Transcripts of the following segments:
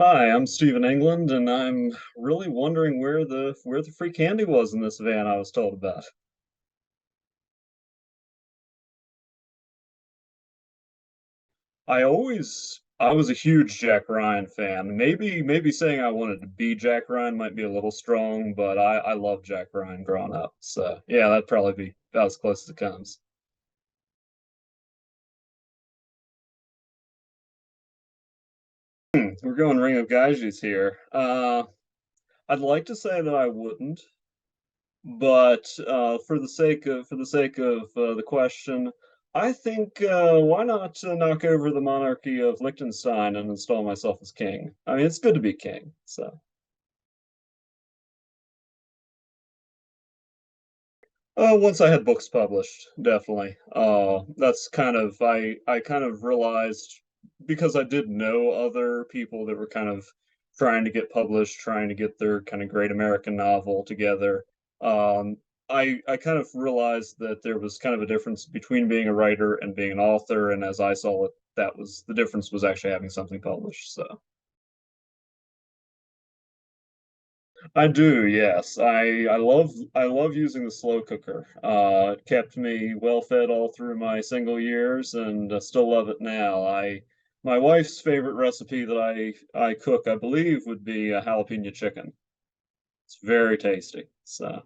Hi, I'm Stephen England, and I'm really wondering where the free candy was in this van I was told about. I was a huge Jack Ryan fan. Maybe saying I wanted to be Jack Ryan might be a little strong, but I love Jack Ryan growing up. So yeah, that'd probably be about as close as it comes. We're going Ring of Gyges here. I'd like to say that I wouldn't, but for the sake of the question, I think why not knock over the monarchy of Liechtenstein and install myself as king? I mean, it's good to be king. So once I had books published, definitely. That's kind of I kind of realized because I did know other people that were kind of trying to get published, trying to get their kind of great American novel together. Um, I kind of realized that there was kind of a difference between being a writer and being an author, and as I saw it, that was the difference was actually having something published. So. I do, yes. I love using the slow cooker. It kept me well fed all through my single years, and I still love it now. I My wife's favorite recipe that I cook, I believe, would be a jalapeno chicken. It's very tasty. So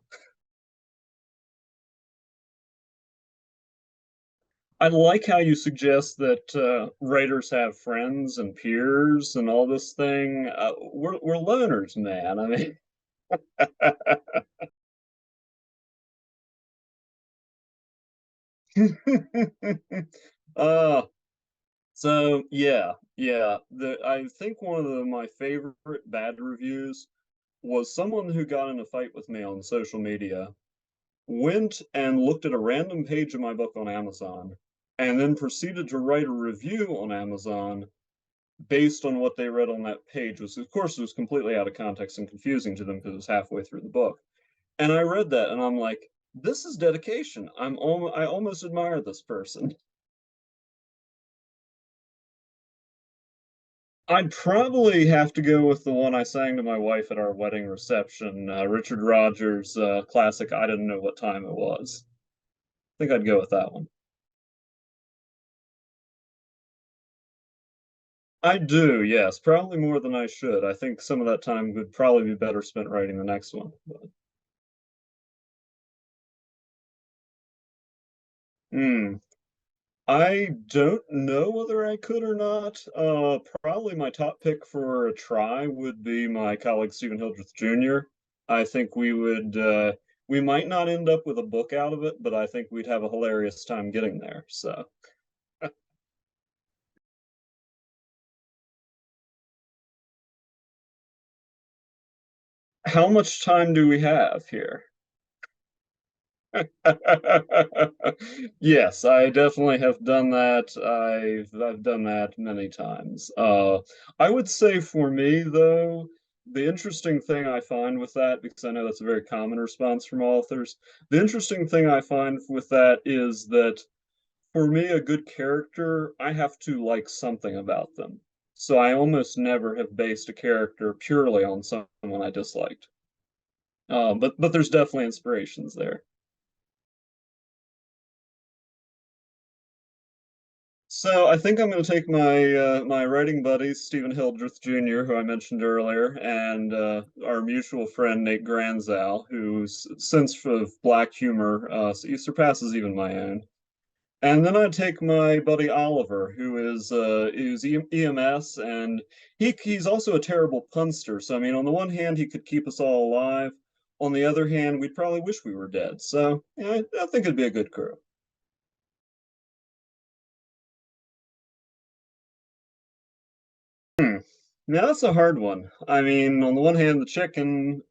I like how you suggest that writers have friends and peers and all this thing. We're loners, man. I mean. uh, So yeah. I think one of my favorite bad reviews was someone who got in a fight with me on social media, went and looked at a random page of my book on Amazon, and then proceeded to write a review on Amazon based on what they read on that page, which of course was completely out of context and confusing to them because it was halfway through the book. And I read that and I'm like, this is dedication. I almost admire this person. I'd probably have to go with the one I sang to my wife at our wedding reception, Richard Rodgers' classic "I Didn't Know What Time It Was." I think I'd go with that one. I do, yes, probably more than I should. I think some of that time would probably be better spent writing the next one. But, hmm. I don't know whether I could or not. Probably my top pick for a try would be my colleague Stephen Hildreth Jr. I think we might not end up with a book out of it, but I think we'd have a hilarious time getting there. So, how much time do we have here? Yes, I definitely have done that. I've done that many times. I would say for me though, the interesting thing I find with that, because I know that's a very common response from authors, the interesting thing I find with that is that for me, a good character, I have to like something about them. So I almost never have based a character purely on someone I disliked. But there's definitely inspirations there. So I think I'm going to take my writing buddies, Stephen Hildreth Jr., who I mentioned earlier, and our mutual friend Nate Granzow, whose sense of black humor surpasses even my own. And then I'd take my buddy Oliver, who's EMS, and he's also a terrible punster. So I mean, on the one hand, he could keep us all alive. On the other hand, we'd probably wish we were dead. So yeah, I think it'd be a good crew. Hmm. Now that's a hard one. I mean, on the one hand, the chicken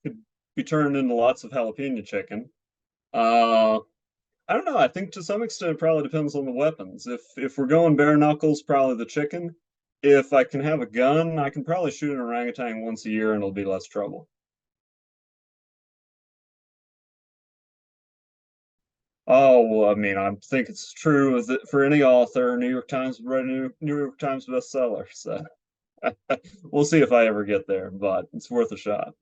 could be turned into lots of jalapeno chicken. Uh, I don't know. I think to some extent it probably depends on the weapons. If we're going bare knuckles, probably the chicken. If I can have a gun, I can probably shoot an orangutan once a year and it'll be less trouble. Oh, well, I mean, I think it's true for any author. New York Times would write a New York Times bestseller. So. We'll see if I ever get there, but it's worth a shot.